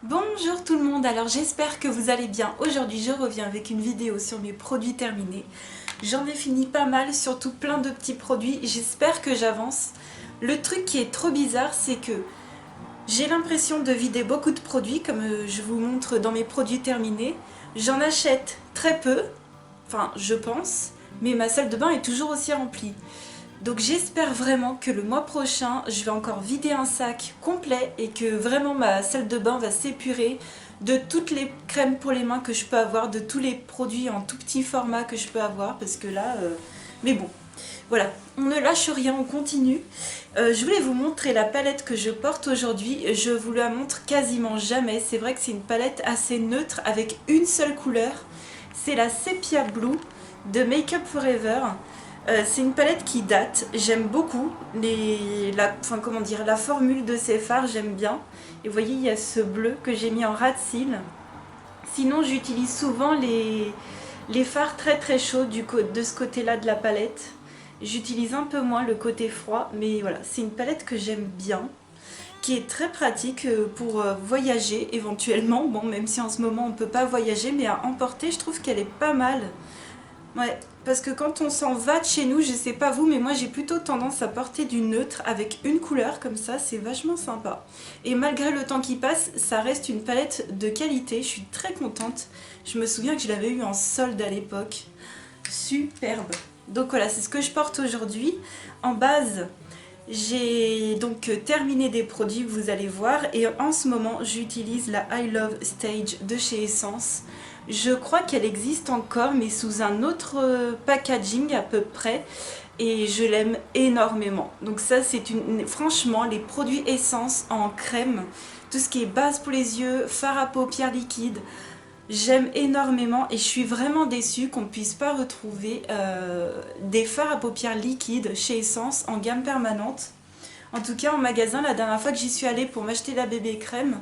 Bonjour tout le monde, alors j'espère que vous allez bien. Aujourd'hui je reviens avec une vidéo sur mes produits terminés. J'en ai fini pas mal, surtout plein de petits produits, j'espère que j'avance. Le truc qui est trop bizarre, c'est que j'ai l'impression de vider beaucoup de produits, comme je vous montre dans mes produits terminés. J'en achète très peu, enfin je pense, mais ma salle de bain est toujours aussi remplie. Donc j'espère vraiment que le mois prochain, je vais encore vider un sac complet et que vraiment ma salle de bain va s'épurer de toutes les crèmes pour les mains que je peux avoir, de tous les produits en tout petit format que je peux avoir, parce que là... Mais bon, voilà, on ne lâche rien, on continue. Je voulais vous montrer la palette que je porte aujourd'hui. Je vous la montre quasiment jamais. C'est vrai que c'est une palette assez neutre avec une seule couleur. C'est la Sepia Blue de Make Up Forever. C'est une palette qui date, j'aime beaucoup la formule de ces fards, j'aime bien. Et vous voyez, il y a ce bleu que j'ai mis en ras de cils. Sinon, j'utilise souvent les fards très très chauds de ce côté-là de la palette. J'utilise un peu moins le côté froid, mais voilà, c'est une palette que j'aime bien, qui est très pratique pour voyager éventuellement. Bon, même si en ce moment on ne peut pas voyager, mais à emporter, je trouve qu'elle est pas mal. Ouais, parce que quand on s'en va de chez nous, je sais pas vous, mais moi j'ai plutôt tendance à porter du neutre avec une couleur comme ça, c'est vachement sympa. Et malgré le temps qui passe, ça reste une palette de qualité, je suis très contente. Je me souviens que je l'avais eu en solde à l'époque. Superbe. Donc voilà, c'est ce que je porte aujourd'hui. En base, j'ai donc terminé des produits, vous allez voir, et en ce moment j'utilise la I Love Stage de chez Essence. Je crois qu'elle existe encore, mais sous un autre packaging à peu près, et je l'aime énormément. Donc ça, c'est franchement, les produits Essence en crème, tout ce qui est base pour les yeux, fard à paupières liquide, j'aime énormément et je suis vraiment déçue qu'on ne puisse pas retrouver des fards à paupières liquides chez Essence en gamme permanente. En tout cas, en magasin, la dernière fois que j'y suis allée pour m'acheter la bébé crème,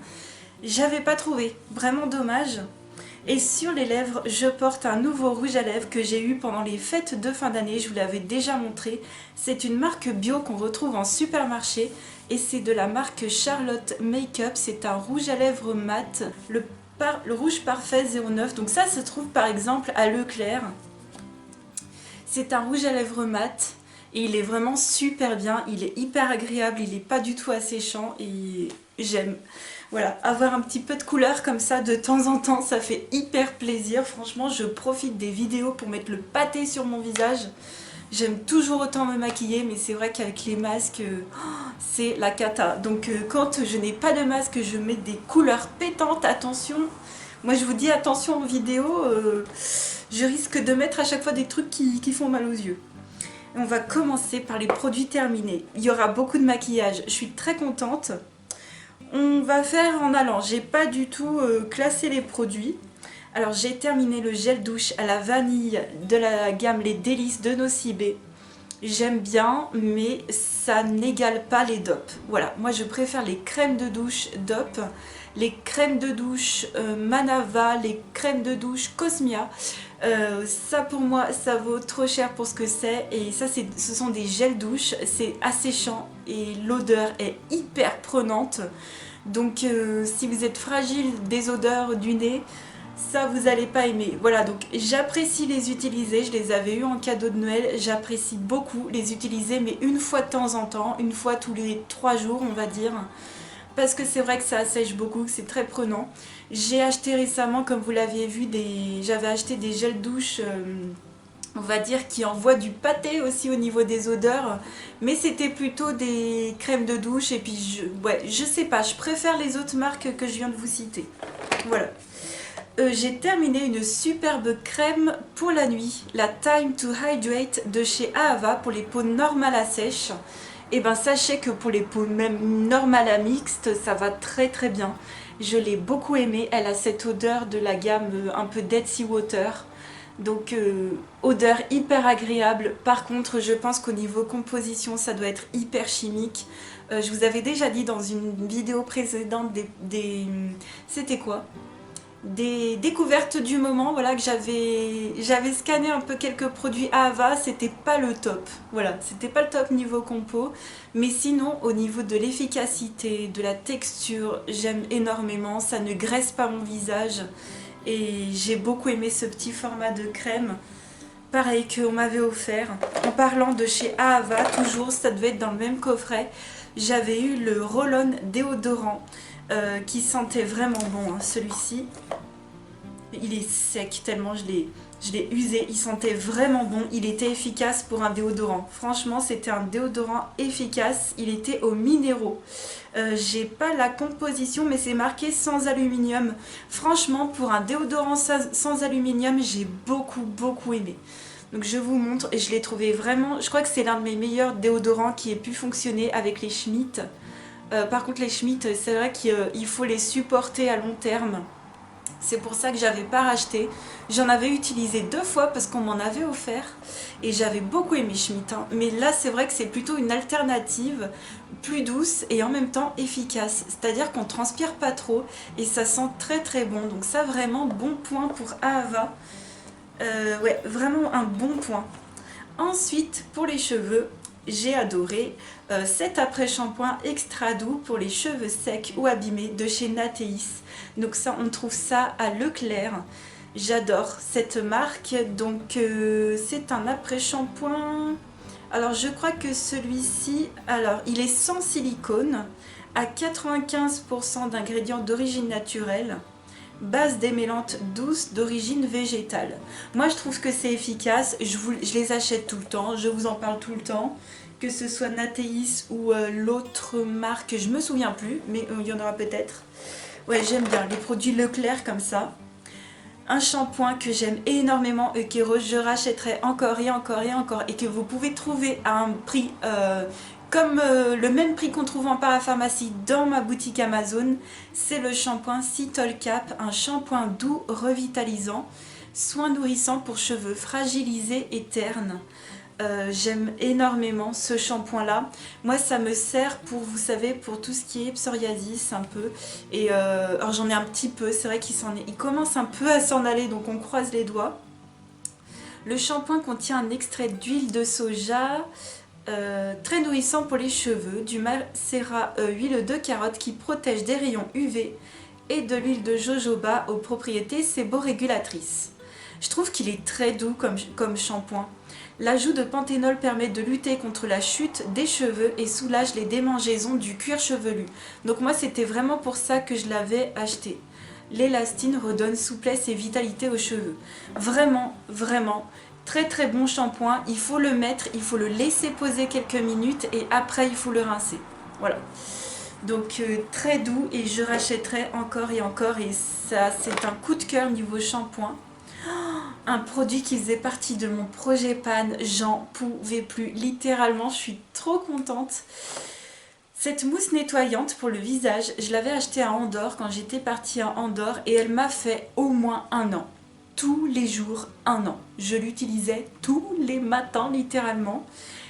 j'avais pas trouvé. Vraiment dommage. Et sur les lèvres, je porte un nouveau rouge à lèvres que j'ai eu pendant les fêtes de fin d'année, je vous l'avais déjà montré. C'est une marque bio qu'on retrouve en supermarché et c'est de la marque Charlotte Makeup. C'est un rouge à lèvres mat, le rouge parfait 09. Donc ça se trouve par exemple à Leclerc. C'est un rouge à lèvres mat et il est vraiment super bien, il est hyper agréable, il n'est pas du tout asséchant et j'aime. Voilà, avoir un petit peu de couleur comme ça de temps en temps, ça fait hyper plaisir. Franchement, je profite des vidéos pour mettre le pâté sur mon visage. J'aime toujours autant me maquiller, mais c'est vrai qu'avec les masques, c'est la cata. Donc quand je n'ai pas de masque, je mets des couleurs pétantes, attention. Moi je vous dis attention en vidéo, je risque de mettre à chaque fois des trucs qui font mal aux yeux. On va commencer par les produits terminés. Il y aura beaucoup de maquillage, je suis très contente. On va faire en allant, j'ai pas du tout classé les produits. Alors j'ai terminé le gel douche à la vanille de la gamme Les Délices de Nocibé. J'aime bien, mais ça n'égale pas les DOP. Voilà, moi je préfère les crèmes de douche DOP, les crèmes de douche Manava, les crèmes de douche Cosmia. Ça pour moi, ça vaut trop cher pour ce que c'est. Et ça, ce sont des gels douche, c'est asséchant et l'odeur est hyper prenante. Donc si vous êtes fragile des odeurs du nez, ça vous allez pas aimer. Voilà, donc j'apprécie les utiliser, je les avais eu en cadeau de Noël, j'apprécie beaucoup les utiliser, mais une fois de temps en temps, une fois tous les 3 jours on va dire, parce que c'est vrai que ça assèche beaucoup, que c'est très prenant. J'ai acheté récemment, comme vous l'aviez vu, j'avais acheté des gels douche, on va dire, qui envoient du pâté aussi au niveau des odeurs, mais c'était plutôt des crèmes de douche, et puis je sais pas, je préfère les autres marques que je viens de vous citer. Voilà. J'ai terminé une superbe crème pour la nuit, la Time to Hydrate de chez Ahava pour les peaux normales à sèche. Et ben sachez que pour les peaux même normales à mixtes, ça va très très bien. Je l'ai beaucoup aimée, elle a cette odeur de la gamme un peu Dead Sea Water. Donc odeur hyper agréable. Par contre, je pense qu'au niveau composition, ça doit être hyper chimique. Je vous avais déjà dit dans une vidéo précédente c'était quoi ? des découvertes du moment, voilà, que j'avais scanné un peu quelques produits Ava, c'était pas le top, voilà, c'était pas le top niveau compo, mais sinon au niveau de l'efficacité, de la texture, j'aime énormément, ça ne graisse pas mon visage et j'ai beaucoup aimé ce petit format de crème, pareil qu'on m'avait offert. En parlant de chez Ava, toujours, ça devait être dans le même coffret, j'avais eu le roll-on déodorant qui sentait vraiment bon, hein, celui-ci. Il est sec tellement je l'ai usé, il sentait vraiment bon, il était efficace pour un déodorant. Franchement, c'était un déodorant efficace, il était aux minéraux. J'ai pas la composition, mais c'est marqué sans aluminium. Franchement, pour un déodorant sans aluminium, j'ai beaucoup aimé. Donc je vous montre, et je l'ai trouvé vraiment, je crois que c'est l'un de mes meilleurs déodorants qui ait pu fonctionner avec les Schmitt. Par contre les Schmitt, c'est vrai qu'il faut les supporter à long terme. C'est pour ça que j'avais pas racheté. J'en avais utilisé 2 fois parce qu'on m'en avait offert. Et j'avais beaucoup aimé Schmitt, hein. Mais là c'est vrai que c'est plutôt une alternative plus douce et en même temps efficace. C'est-à-dire qu'on transpire pas trop et ça sent très bon. Donc ça vraiment bon point pour Ava. Ouais, vraiment un bon point. Ensuite, pour les cheveux, j'ai adoré cet après-shampoing extra doux pour les cheveux secs ou abîmés de chez Natéis. Donc ça, on trouve ça à Leclerc. J'adore cette marque. Donc c'est un après-shampoing. Alors je crois que celui-ci, alors il est sans silicone, à 95% d'ingrédients d'origine naturelle, base démêlante douce d'origine végétale. Moi je trouve que c'est efficace, je les achète tout le temps, je vous en parle tout le temps, que ce soit Natéis ou l'autre marque, je me souviens plus, mais il y en aura peut-être. Ouais, j'aime bien les produits Leclerc comme ça. Un shampoing que j'aime énormément et que je rachèterai encore et encore et encore, et que vous pouvez trouver à un prix comme le même prix qu'on trouve en parapharmacie dans ma boutique Amazon. C'est le shampoing Citol Cap, un shampoing doux revitalisant, soin nourrissant pour cheveux fragilisés et ternes. J'aime énormément ce shampoing là. Moi ça me sert pour, vous savez, pour tout ce qui est psoriasis un peu. Et alors j'en ai un petit peu, c'est vrai il commence un peu à s'en aller, donc on croise les doigts. Le shampoing contient un extrait d'huile de soja très nourrissant pour les cheveux, du macérat huile de carotte qui protège des rayons UV et de l'huile de jojoba aux propriétés séborégulatrices. Je trouve qu'il est très doux comme shampoing. L'ajout de panthénol permet de lutter contre la chute des cheveux et soulage les démangeaisons du cuir chevelu. Donc moi c'était vraiment pour ça que je l'avais acheté. L'élastine redonne souplesse et vitalité aux cheveux. Vraiment très bon shampoing. Il faut le mettre, il faut le laisser poser quelques minutes et après il faut le rincer. Voilà. Donc très doux et je rachèterai encore et encore, et ça c'est un coup de cœur niveau shampoing. Un produit qui faisait partie de mon projet Pan, j'en pouvais plus, littéralement, je suis trop contente. Cette mousse nettoyante pour le visage, je l'avais achetée à Andorre quand j'étais partie à Andorre et elle m'a fait au moins 1 an. Tous les jours, 1 an. Je l'utilisais tous les matins, littéralement.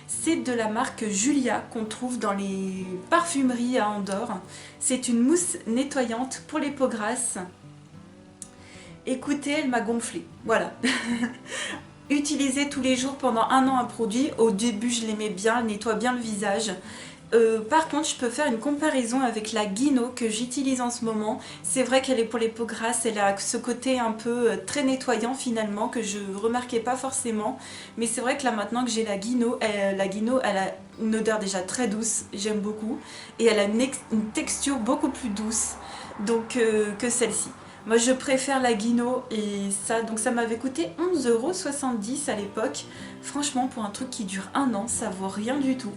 C'est de la marque Julia qu'on trouve dans les parfumeries à Andorre. C'est une mousse nettoyante pour les peaux grasses. Écoutez, elle m'a gonflé, voilà. Utiliser tous les jours pendant 1 an un produit, au début je l'aimais bien, elle nettoie bien le visage. Par contre, je peux faire une comparaison avec la Guino que j'utilise en ce moment. C'est vrai qu'elle est pour les peaux grasses, elle a ce côté un peu très nettoyant finalement que je remarquais pas forcément. Mais c'est vrai que là maintenant que j'ai la Guino, elle a une odeur déjà très douce, j'aime beaucoup. Et elle a une texture beaucoup plus douce donc, que celle-ci. Moi je préfère la Guino et ça, donc ça m'avait coûté 11,70 € à l'époque. Franchement pour un truc qui dure 1 an, ça vaut rien du tout.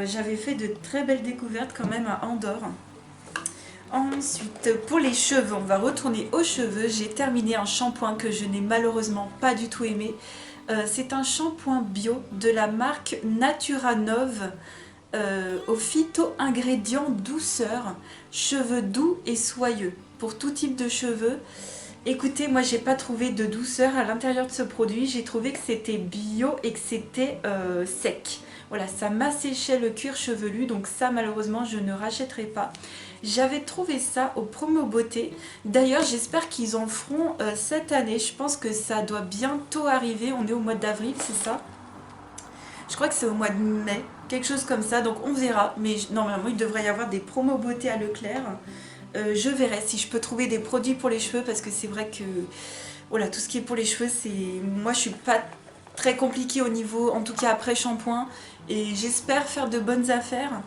J'avais fait de très belles découvertes quand même à Andorre. Ensuite pour les cheveux, on va retourner aux cheveux. J'ai terminé un shampoing que je n'ai malheureusement pas du tout aimé. C'est un shampoing bio de la marque Naturanove. Aux phyto-ingrédients douceur, cheveux doux et soyeux pour tout type de cheveux. Écoutez, moi j'ai pas trouvé de douceur à l'intérieur de ce produit, j'ai trouvé que c'était bio et que c'était sec. Voilà, ça m'asséchait le cuir chevelu, donc ça malheureusement je ne rachèterai pas. J'avais trouvé ça au Promo Beauté. D'ailleurs, j'espère qu'ils en feront cette année. Je pense que ça doit bientôt arriver. On est au mois d'avril, c'est ça? Je crois que c'est au mois de mai, quelque chose comme ça. Donc on verra. Mais normalement, il devrait y avoir des Promo Beauté à Leclerc. Je verrai si je peux trouver des produits pour les cheveux parce que c'est vrai que voilà, tout ce qui est pour les cheveux, c'est moi je suis pas très compliquée au niveau, en tout cas après shampoing, et j'espère faire de bonnes affaires.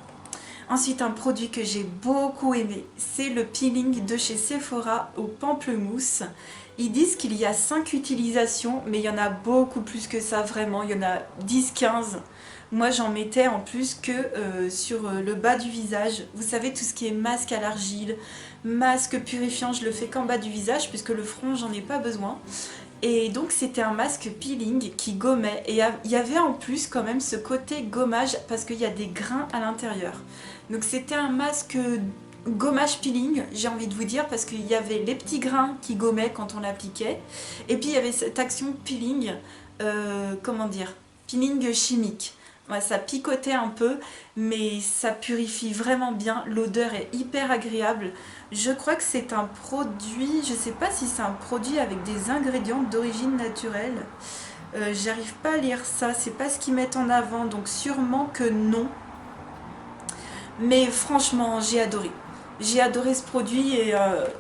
Ensuite, un produit que j'ai beaucoup aimé, c'est le peeling de chez Sephora au pamplemousse. Ils disent qu'il y a 5 utilisations, mais il y en a beaucoup plus que ça, vraiment. Il y en a 10-15. Moi, j'en mettais en plus que sur le bas du visage. Vous savez, tout ce qui est masque à l'argile, masque purifiant, je le fais qu'en bas du visage, puisque le front, j'en ai pas besoin. Et donc c'était un masque peeling qui gommait et il y avait en plus quand même ce côté gommage parce qu'il y a des grains à l'intérieur. Donc c'était un masque gommage peeling, j'ai envie de vous dire, parce qu'il y avait les petits grains qui gommaient quand on l'appliquait. Et puis il y avait cette action peeling, comment dire, peeling chimique. Ouais, ça picotait un peu, mais ça purifie vraiment bien. L'odeur est hyper agréable. Je crois que c'est un produit, je sais pas si c'est un produit avec des ingrédients d'origine naturelle. J'arrive pas à lire ça, c'est pas ce qu'ils mettent en avant, donc sûrement que non. Mais franchement, j'ai adoré. J'ai adoré ce produit et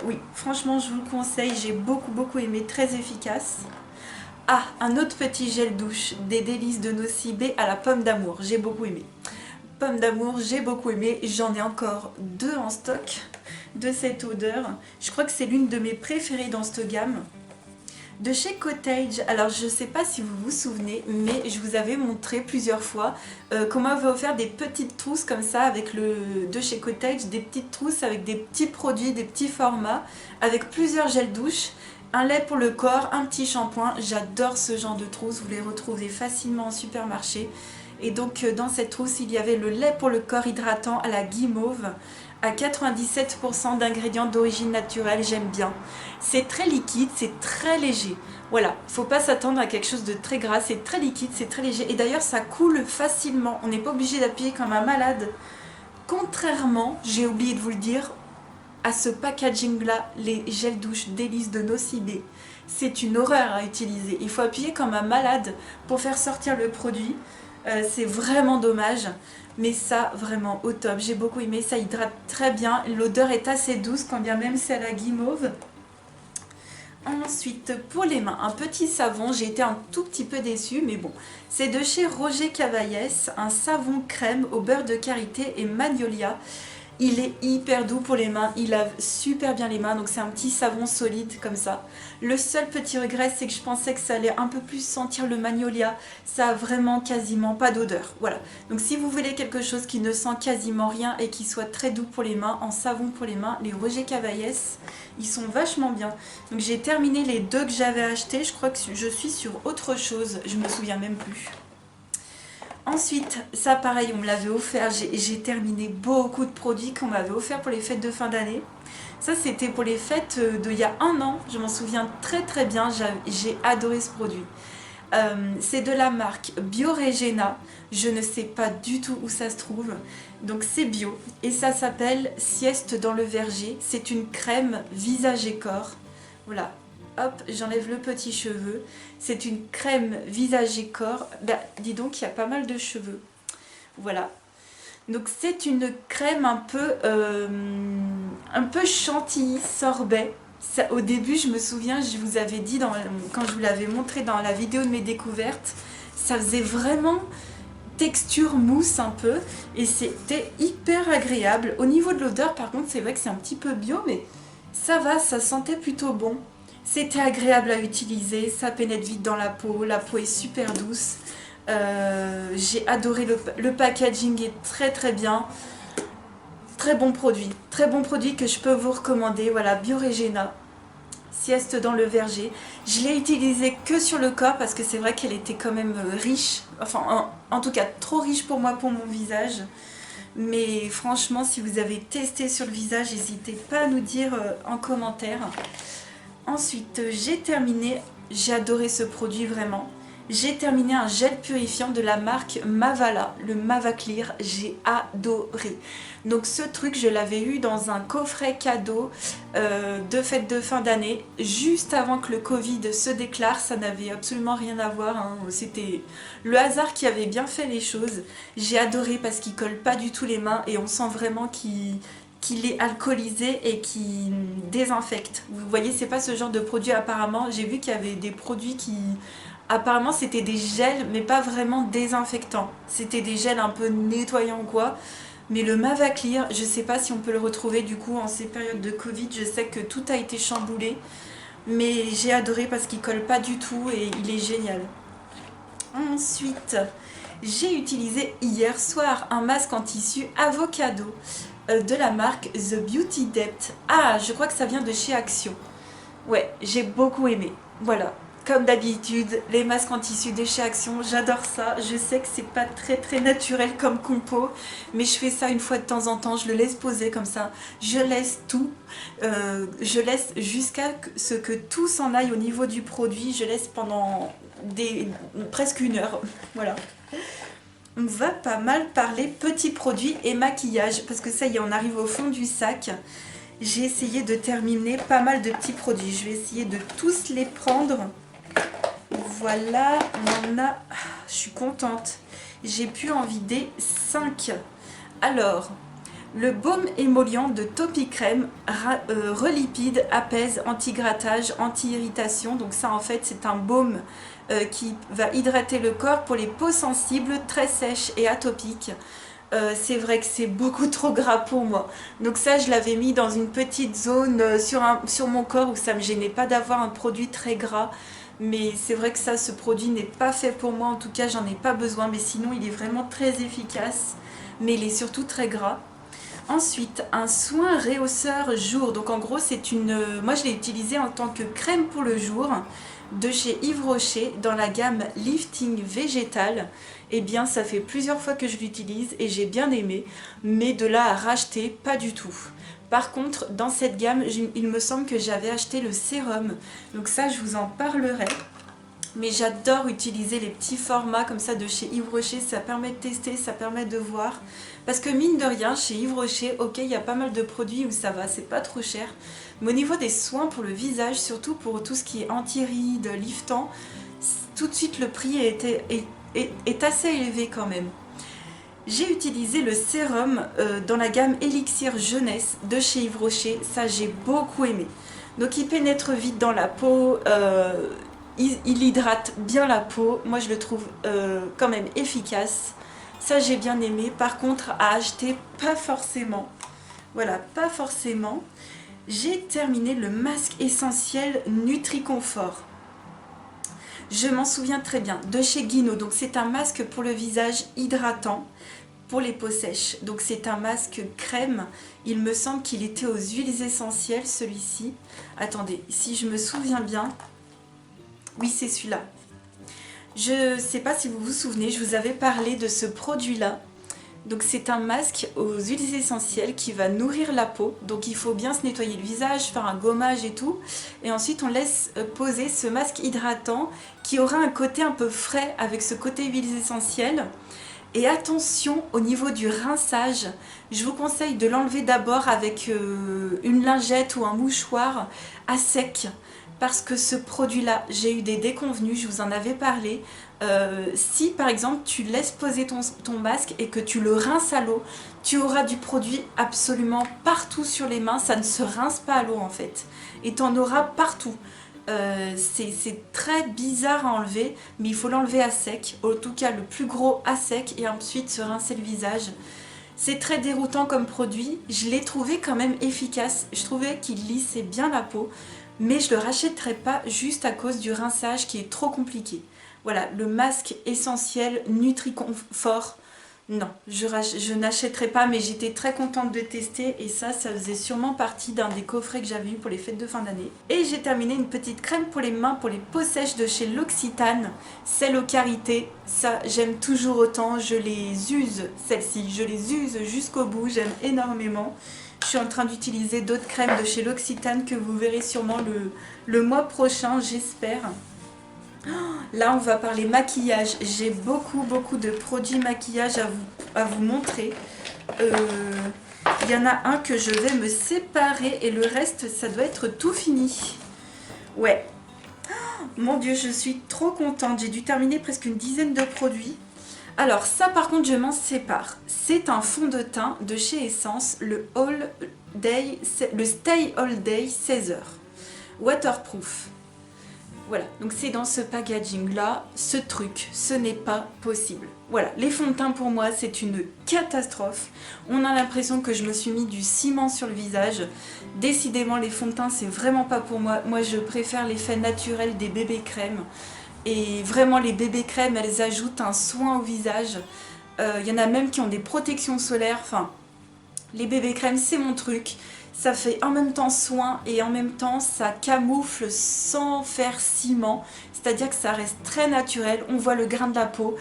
oui, franchement, je vous le conseille. J'ai beaucoup aimé, très efficace. Ah, un autre petit gel douche des délices de Nocibé à la pomme d'amour. J'ai beaucoup aimé. Pomme d'amour, j'ai beaucoup aimé. J'en ai encore 2 en stock de cette odeur. Je crois que c'est l'une de mes préférées dans cette gamme. De chez Cottage, alors je ne sais pas si vous vous souvenez, mais je vous avais montré plusieurs fois qu'on m'avait offert des petites trousses comme ça avec de chez Cottage, des petites trousses avec des petits produits, des petits formats, avec plusieurs gels douche, un lait pour le corps, un petit shampoing. J'adore ce genre de trousses, vous les retrouvez facilement en supermarché. Et donc dans cette trousse, il y avait le lait pour le corps hydratant à la guimauve, à 97% d'ingrédients d'origine naturelle, j'aime bien. C'est très liquide, c'est très léger. Voilà, il ne faut pas s'attendre à quelque chose de très gras, c'est très liquide, c'est très léger. Et d'ailleurs, ça coule facilement, on n'est pas obligé d'appuyer comme un malade. Contrairement, j'ai oublié de vous le dire, à ce packaging-là, les gels douche délices de Nocibé. C'est une horreur à utiliser. Il faut appuyer comme un malade pour faire sortir le produit. C'est vraiment dommage. Mais ça, vraiment au top. J'ai beaucoup aimé. Ça hydrate très bien. L'odeur est assez douce, quand bien même c'est à la guimauve. Ensuite, pour les mains, un petit savon. J'ai été un tout petit peu déçue, mais bon. C'est de chez Roger Cavaillès. Un savon crème au beurre de karité et magnolia. Il est hyper doux pour les mains, il lave super bien les mains, donc c'est un petit savon solide comme ça. Le seul petit regret, c'est que je pensais que ça allait un peu plus sentir le magnolia. Ça a vraiment quasiment pas d'odeur. Voilà. Donc si vous voulez quelque chose qui ne sent quasiment rien et qui soit très doux pour les mains, en savon pour les mains, les Roger Cavaillès, ils sont vachement bien. Donc j'ai terminé les 2 que j'avais achetés. Je crois que je suis sur autre chose, je me souviens même plus. Ensuite, ça pareil, on me l'avait offert, j'ai terminé beaucoup de produits qu'on m'avait offert pour les fêtes de fin d'année. Ça c'était pour les fêtes d'il y a 1 an, je m'en souviens très bien, j'ai adoré ce produit. C'est de la marque Bioregena, je ne sais pas du tout où ça se trouve, donc c'est bio et ça s'appelle Sieste dans le verger, c'est une crème visage et corps, voilà. Hop, j'enlève le petit cheveu. C'est une crème visage et corps. Bah, dis donc, il y a pas mal de cheveux. Voilà. Donc c'est une crème un peu chantilly sorbet. Ça, au début, je me souviens, je vous avais dit quand je vous l'avais montré dans la vidéo de mes découvertes, ça faisait vraiment texture mousse un peu et c'était hyper agréable. Au niveau de l'odeur, par contre, c'est vrai que c'est un petit peu bio, mais ça va, ça sentait plutôt bon. C'était agréable à utiliser, ça pénètre vite dans la peau est super douce. J'ai adoré le packaging est très bien. Très bon produit que je peux vous recommander. Voilà, Bioregena, Sieste dans le verger. Je l'ai utilisé que sur le corps parce que c'est vrai qu'elle était quand même riche. Enfin, en tout cas, trop riche pour moi, pour mon visage. Mais franchement, si vous avez testé sur le visage, n'hésitez pas à nous dire en commentaire. Ensuite, j'ai terminé. J'ai adoré ce produit vraiment. J'ai terminé un gel purifiant de la marque Mavala, le Mavaclear, j'ai adoré. Donc ce truc, je l'avais eu dans un coffret cadeau de fête de fin d'année, juste avant que le Covid se déclare. Ça n'avait absolument rien à voir, hein. C'était le hasard qui avait bien fait les choses. J'ai adoré parce qu'il colle pas du tout les mains et on sent vraiment qu'il est alcoolisé et qui désinfecte. Vous voyez, c'est pas ce genre de produit apparemment. J'ai vu qu'il y avait des produits qui... Apparemment c'était des gels mais pas vraiment désinfectants. C'était des gels un peu nettoyants quoi. Mais le Mavaclear, je sais pas si on peut le retrouver du coup en ces périodes de Covid. Je sais que tout a été chamboulé. Mais j'ai adoré parce qu'il colle pas du tout et il est génial. Ensuite, j'ai utilisé hier soir un masque en tissu avocado de la marque The Beauty Depth. Ah, je crois que ça vient de chez Action. Ouais, j'ai beaucoup aimé. Voilà. Comme d'habitude, les masques en tissu de chez Action, j'adore ça. Je sais que c'est pas très naturel comme compo, mais je fais ça une fois de temps en temps. Je le laisse poser comme ça. Je laisse tout. Je laisse jusqu'à ce que tout s'en aille au niveau du produit. Je laisse pendant presque une heure. Voilà. On va pas mal parler petits produits et maquillage, parce que ça y est, on arrive au fond du sac. J'ai essayé de terminer pas mal de petits produits. Je vais essayer de tous les prendre. Voilà, on en a... Je suis contente. J'ai pu en vider 5. Alors, le baume émollient de Topicrème, relipide, apaise, anti-grattage, anti-irritation. Donc ça, en fait, c'est un baume qui va hydrater le corps pour les peaux sensibles, très sèches et atopiques. C'est vrai que c'est beaucoup trop gras pour moi. Donc ça, je l'avais mis dans une petite zone sur mon corps où ça ne me gênait pas d'avoir un produit très gras. Mais c'est vrai que ça, ce produit n'est pas fait pour moi. En tout cas, j'en ai pas besoin. Mais sinon, il est vraiment très efficace. Mais il est surtout très gras. Ensuite, un soin rehausseur jour. Donc en gros, c'est une... Moi, je l'ai utilisé en tant que crème pour le jour de chez Yves Rocher dans la gamme Lifting Végétal. Eh bien, ça fait plusieurs fois que je l'utilise et j'ai bien aimé. Mais de là à racheter, pas du tout. Par contre, dans cette gamme, il me semble que j'avais acheté le sérum. Donc ça, je vous en parlerai. Mais j'adore utiliser les petits formats comme ça de chez Yves Rocher. Ça permet de tester, ça permet de voir. Parce que mine de rien, chez Yves Rocher, ok, il y a pas mal de produits où ça va, c'est pas trop cher. Mais au niveau des soins pour le visage, surtout pour tout ce qui est anti-rides, liftant, tout de suite le prix est assez élevé quand même. J'ai utilisé le sérum dans la gamme Elixir Jeunesse de chez Yves Rocher. Ça, j'ai beaucoup aimé. Donc, il pénètre vite dans la peau. Il hydrate bien la peau. Moi, je le trouve quand même efficace. Ça, j'ai bien aimé. Par contre, à acheter, pas forcément. Voilà, pas forcément. J'ai terminé le masque essentiel Nutri-Confort. Je m'en souviens très bien, de chez Guino. Donc c'est un masque pour le visage hydratant, pour les peaux sèches. Donc c'est un masque crème. Il me semble qu'il était aux huiles essentielles, celui-ci. Attendez, si je me souviens bien. Oui, c'est celui-là. Je ne sais pas si vous vous souvenez, je vous avais parlé de ce produit-là. Donc c'est un masque aux huiles essentielles qui va nourrir la peau. Donc il faut bien se nettoyer le visage, faire un gommage et tout. Et ensuite on laisse poser ce masque hydratant qui aura un côté un peu frais avec ce côté huiles essentielles. Et attention au niveau du rinçage, je vous conseille de l'enlever d'abord avec une lingette ou un mouchoir à sec. Parce que ce produit-là, j'ai eu des déconvenus, je vous en avais parlé. Si par exemple tu laisses poser ton masque et que tu le rinces à l'eau, tu auras du produit absolument partout sur les mains. Ça ne se rince pas à l'eau en fait. Et tu en auras partout. C'est très bizarre à enlever, mais il faut l'enlever à sec. En tout cas le plus gros à sec et ensuite se rincer le visage. C'est très déroutant comme produit. Je l'ai trouvé quand même efficace. Je trouvais qu'il lissait bien la peau. Mais je ne le rachèterai pas juste à cause du rinçage qui est trop compliqué. Voilà, le masque essentiel Nutri-Confort, non, je n'achèterai pas, mais j'étais très contente de tester et ça faisait sûrement partie d'un des coffrets que j'avais eu pour les fêtes de fin d'année. Et j'ai terminé une petite crème pour les mains, pour les peaux sèches de chez L'Occitane, celle aux Karité. Ça, j'aime toujours autant, je les use, celles-ci, je les use jusqu'au bout, j'aime énormément. Je suis en train d'utiliser d'autres crèmes de chez L'Occitane que vous verrez sûrement le mois prochain, j'espère. Là, on va parler maquillage. J'ai beaucoup de produits maquillage à vous montrer. Il y en a un que je vais me séparer et le reste, ça doit être tout fini. Ouais. Mon Dieu, je suis trop contente. J'ai dû terminer presque une dizaine de produits. Alors ça, par contre, je m'en sépare. C'est un fond de teint de chez Essence, le Stay All Day 16 heures. Waterproof. Voilà, donc c'est dans ce packaging là, ce truc, ce n'est pas possible. Voilà, les fonds de teint pour moi c'est une catastrophe. On a l'impression que je me suis mis du ciment sur le visage. Décidément les fonds de teint c'est vraiment pas pour moi. Moi je préfère l'effet naturel des bébés crèmes. Et vraiment les bébés crèmes elles ajoutent un soin au visage. Il y en a même qui ont des protections solaires, enfin les bébés crèmes c'est mon truc. Ça fait en même temps soin et en même temps ça camoufle sans faire ciment. C'est-à-dire que ça reste très naturel, on voit le grain de la peau.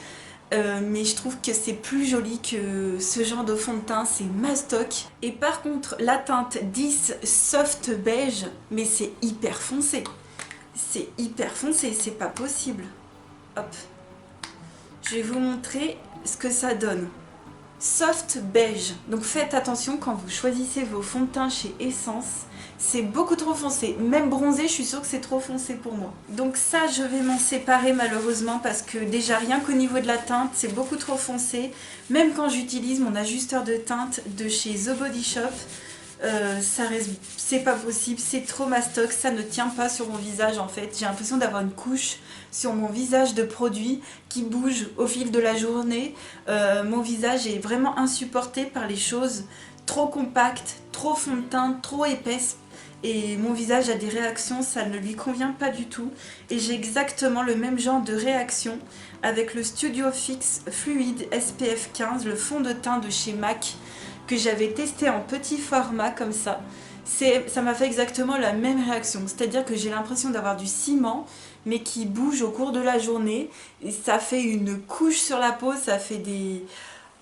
Mais je trouve que c'est plus joli que ce genre de fond de teint, c'est mastoc. Et par contre la teinte 10 Soft Beige, mais c'est hyper foncé. C'est hyper foncé, c'est pas possible. Hop. Je vais vous montrer ce que ça donne. Soft beige, donc faites attention quand vous choisissez vos fonds de teint chez Essence, c'est beaucoup trop foncé, même bronzé je suis sûre que c'est trop foncé pour moi. Donc ça je vais m'en séparer malheureusement parce que déjà rien qu'au niveau de la teinte c'est beaucoup trop foncé, même quand j'utilise mon ajusteur de teinte de chez The Body Shop, ça reste, c'est pas possible, c'est trop mastoc, ça ne tient pas sur mon visage en fait. J'ai l'impression d'avoir une couche sur mon visage de produit qui bouge au fil de la journée. Mon visage est vraiment insupporté par les choses trop compactes, trop fond de teint, trop épaisses. Et mon visage a des réactions, ça ne lui convient pas du tout. Et j'ai exactement le même genre de réaction avec le Studio Fix Fluid SPF 15, le fond de teint de chez MAC, que j'avais testé en petit format comme ça. Ça m'a fait exactement la même réaction, c'est-à-dire que j'ai l'impression d'avoir du ciment mais qui bouge au cours de la journée et ça fait une couche sur la peau, ça fait des...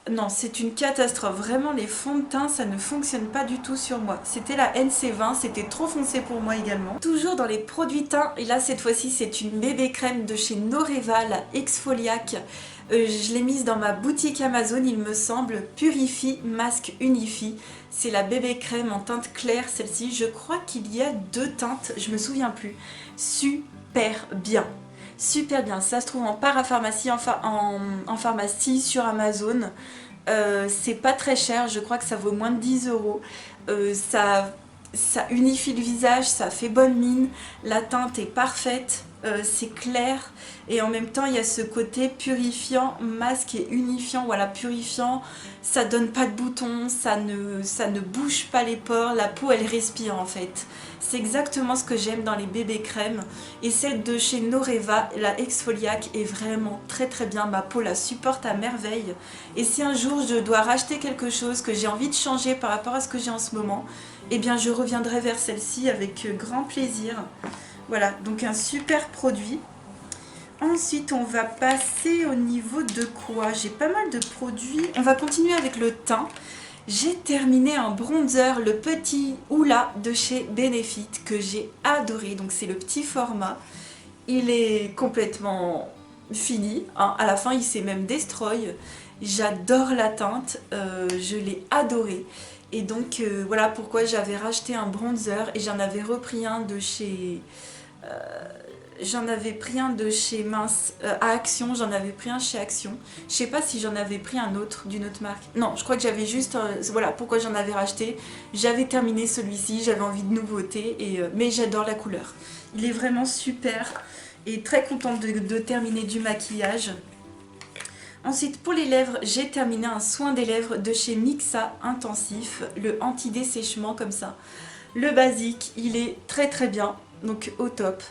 Non, c'est une catastrophe, vraiment les fonds de teint ça ne fonctionne pas du tout sur moi. C'était la NC20, c'était trop foncé pour moi également. Toujours dans les produits teints, et là cette fois-ci c'est une bébé crème de chez Noreva, la Exfoliac. Je l'ai mise dans ma boutique Amazon, il me semble, Purifie Masque Unifie. C'est la bébé crème en teinte claire, celle-ci. Je crois qu'il y a 2 teintes, je me souviens plus. Super bien. Super bien, ça se trouve en parapharmacie, en pharmacie sur Amazon. C'est pas très cher, je crois que ça vaut moins de 10 euros. Ça unifie le visage, ça fait bonne mine, la teinte est parfaite, c'est clair et en même temps il y a ce côté purifiant, masque et unifiant, voilà, purifiant, ça donne pas de boutons, ça ne bouge pas les pores, la peau elle respire en fait. C'est exactement ce que j'aime dans les bébés crèmes et celle de chez Noreva, la Exfoliac est vraiment très bien, ma peau la supporte à merveille et si un jour je dois racheter quelque chose que j'ai envie de changer par rapport à ce que j'ai en ce moment, eh bien je reviendrai vers celle-ci avec grand plaisir. Voilà, donc un super produit. Ensuite, on va passer au niveau de quoi? J'ai pas mal de produits. On va continuer avec le teint. J'ai terminé un bronzer, le petit Hoola de chez Benefit, que j'ai adoré. Donc c'est le petit format. Il est complètement fini. Hein. À la fin, il s'est même destroy. J'adore la teinte. Je l'ai adoré. Et donc voilà pourquoi j'avais racheté un bronzer et j'en avais repris un de chez... Mince à Action, j'en avais pris un chez Action. Je sais pas si j'en avais pris un autre d'une autre marque. Non, je crois que j'avais juste... voilà pourquoi j'en avais racheté. J'avais terminé celui-ci, j'avais envie de nouveauté, mais j'adore la couleur. Il est vraiment super et très contente de terminer du maquillage. Ensuite pour les lèvres, j'ai terminé un soin des lèvres de chez Mixa Intensif, le anti-dessèchement comme ça. Le basique, il est très bien, donc au top.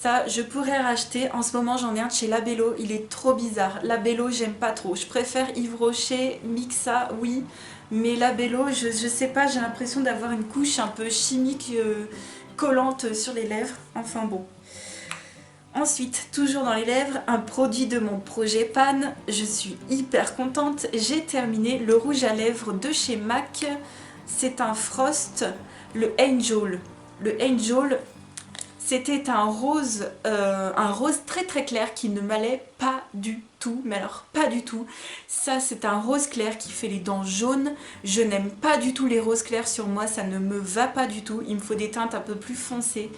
Ça, je pourrais racheter, en ce moment j'en ai un de chez Labello, il est trop bizarre. Labello, j'aime pas trop, je préfère Yves Rocher, Mixa, oui, mais Labello, je sais pas, j'ai l'impression d'avoir une couche un peu chimique collante sur les lèvres, enfin bon. Ensuite, toujours dans les lèvres, un produit de mon projet Pan. Je suis hyper contente. J'ai terminé le rouge à lèvres de chez MAC. C'est un Frost, le Angel. Le Angel, C'était un rose très très clair qui ne m'allait pas du tout, mais alors pas du tout. Ça c'est un rose clair qui fait les dents jaunes. Je n'aime pas du tout les roses clairs sur moi, ça ne me va pas du tout. Il me faut des teintes un peu plus foncées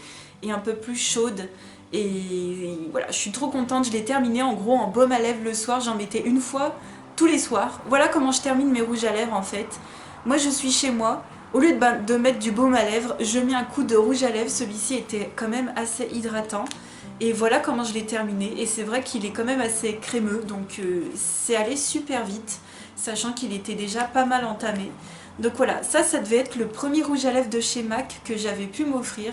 et un peu plus chaudes. Et voilà, je suis trop contente, je l'ai terminé en gros en baume à lèvres le soir. J'en mettais une fois tous les soirs. Voilà comment je termine mes rouges à lèvres en fait. Moi je suis chez moi. Au lieu de mettre du baume à lèvres, je mets un coup de rouge à lèvres. Celui-ci était quand même assez hydratant. Et voilà comment je l'ai terminé. Et c'est vrai qu'il est quand même assez crémeux. Donc c'est allé super vite. Sachant qu'il était déjà pas mal entamé. Donc voilà, ça devait être le premier rouge à lèvres de chez MAC que j'avais pu m'offrir.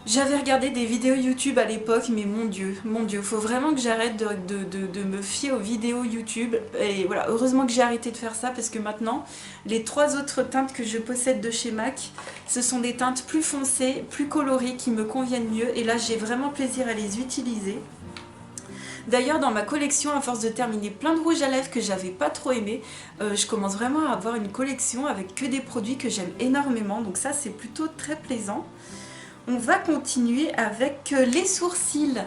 J'avais regardé des vidéos YouTube à l'époque, mais mon Dieu, faut vraiment que j'arrête de me fier aux vidéos YouTube. Et voilà, heureusement que j'ai arrêté de faire ça parce que maintenant, les 3 autres teintes que je possède de chez MAC, ce sont des teintes plus foncées, plus colorées, qui me conviennent mieux. Et là, j'ai vraiment plaisir à les utiliser. D'ailleurs, dans ma collection, à force de terminer plein de rouges à lèvres que j'avais pas trop aimé, je commence vraiment à avoir une collection avec que des produits que j'aime énormément. Donc ça, c'est plutôt très plaisant. On va continuer avec les sourcils.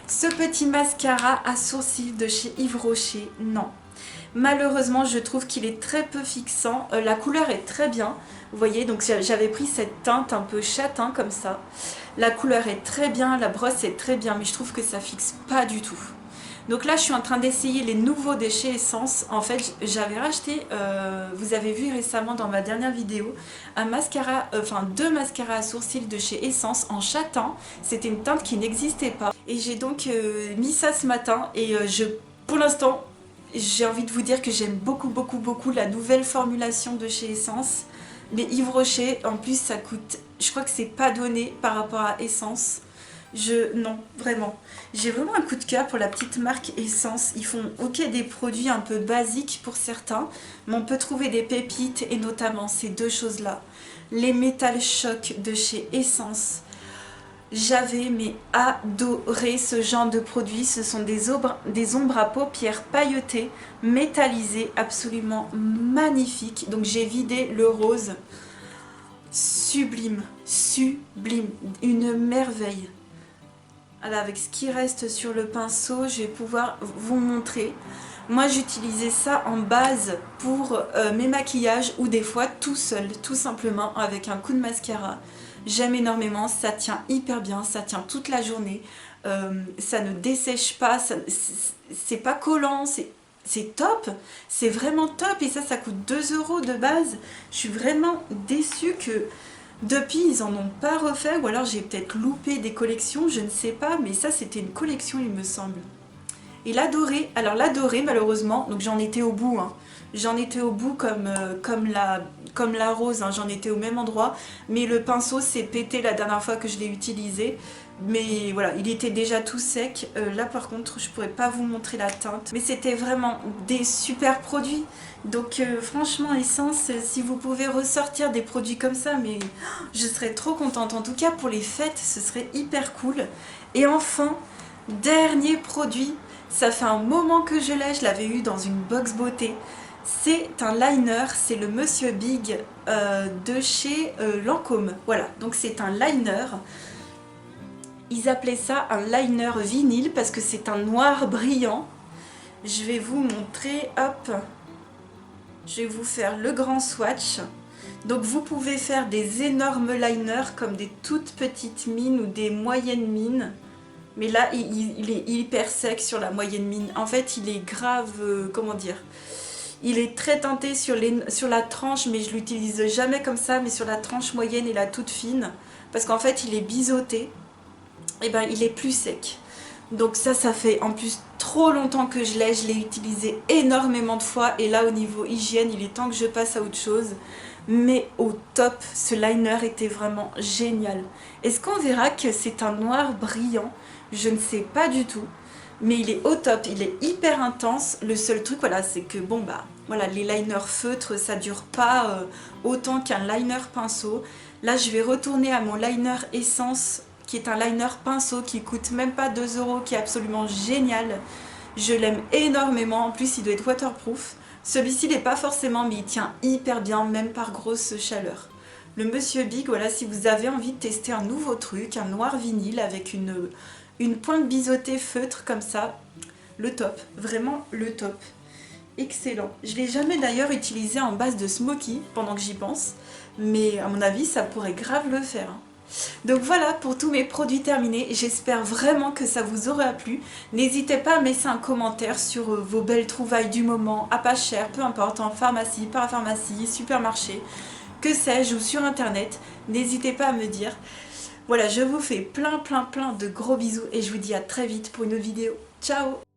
Ce petit mascara à sourcils de chez Yves Rocher, non. Malheureusement, je trouve qu'il est très peu fixant. La couleur est très bien. Vous voyez, donc j'avais pris cette teinte un peu châtain comme ça. La couleur est très bien, la brosse est très bien, mais je trouve que ça fixe pas du tout. Donc là, je suis en train d'essayer les nouveaux de chez Essence. En fait, j'avais racheté, vous avez vu récemment dans ma dernière vidéo, un mascara, deux mascaras à sourcils de chez Essence en châtain. C'était une teinte qui n'existait pas. Et j'ai donc mis ça ce matin et pour l'instant, j'ai envie de vous dire que j'aime beaucoup la nouvelle formulation de chez Essence. Les Yves Rocher, en plus ça coûte, je crois que c'est pas donné par rapport à Essence. Non, vraiment. J'ai vraiment un coup de cœur pour la petite marque Essence. Ils font ok des produits un peu basiques pour certains, mais on peut trouver des pépites et notamment ces deux choses-là. Les Metal Shock de chez Essence. J'avais mais adoré ce genre de produits. Ce sont des ombres à paupières pailletées, métallisées, absolument magnifiques. Donc j'ai vidé le rose. Sublime, sublime, une merveille. Alors avec ce qui reste sur le pinceau, je vais pouvoir vous montrer. Moi j'utilisais ça en base pour mes maquillages ou des fois tout seul, tout simplement avec un coup de mascara. J'aime énormément, ça tient hyper bien, ça tient toute la journée. Ça ne dessèche pas, c'est pas collant, c'est top, c'est vraiment top et ça coûte 2 € de base. Je suis vraiment déçue que depuis ils en ont pas refait ou alors j'ai peut-être loupé des collections, je ne sais pas, mais ça c'était une collection il me semble. Et la dorée, alors la dorée malheureusement, donc j'en étais au bout, hein. J'en étais au bout comme la rose, hein. J'en étais au même endroit, mais le pinceau s'est pété la dernière fois que je l'ai utilisé. Mais voilà, il était déjà tout sec. Là par contre, je pourrais pas vous montrer la teinte. Mais c'était vraiment des super produits. Donc franchement, Essence, si vous pouvez ressortir des produits comme ça, mais je serais trop contente. En tout cas, pour les fêtes, ce serait hyper cool. Et enfin, dernier produit. Ça fait un moment que je l'avais eu dans une box beauté. C'est un liner, c'est le Monsieur Big de chez Lancôme. Voilà, donc c'est un liner. Ils appelaient ça un liner vinyle parce que c'est un noir brillant. Je vais vous montrer, hop. Je vais vous faire le grand swatch. Donc vous pouvez faire des énormes liners comme des toutes petites mines ou des moyennes mines. Mais là, il est hyper sec sur la moyenne mine. En fait, il est grave, comment dire, il est très teinté sur la tranche, mais je l'utilise jamais comme ça, mais sur la tranche moyenne et la toute fine. Parce qu'en fait, il est biseauté. Et ben, il est plus sec. Donc ça fait en plus trop longtemps que je l'ai utilisé énormément de fois. Et là, au niveau hygiène, il est temps que je passe à autre chose. Mais au top, ce liner était vraiment génial. Est-ce qu'on verra que c'est un noir brillant? Je ne sais pas du tout, mais il est au top, il est hyper intense. Le seul truc, voilà, c'est que bon bah, voilà, les liners feutres, ça dure pas autant qu'un liner pinceau. Là, je vais retourner à mon liner Essence, qui est un liner pinceau qui coûte même pas 2 €, qui est absolument génial. Je l'aime énormément, en plus il doit être waterproof. Celui-ci, il n'est pas forcément, mais il tient hyper bien, même par grosse chaleur. le Monsieur Big. Voilà, si vous avez envie de tester un nouveau truc, un noir vinyle avec une pointe biseautée feutre comme ça, le top, vraiment le top. Excellent. Je ne l'ai jamais d'ailleurs utilisé en base de Smoky pendant que j'y pense, mais à mon avis ça pourrait grave le faire. Donc voilà pour tous mes produits terminés, j'espère vraiment que ça vous aura plu. N'hésitez pas à me laisser un commentaire sur vos belles trouvailles du moment, à pas cher, peu importe, en pharmacie, parapharmacie, supermarché, que sais-je, ou sur internet. N'hésitez pas à me dire. Voilà, je vous fais plein de gros bisous et je vous dis à très vite pour une autre vidéo. Ciao!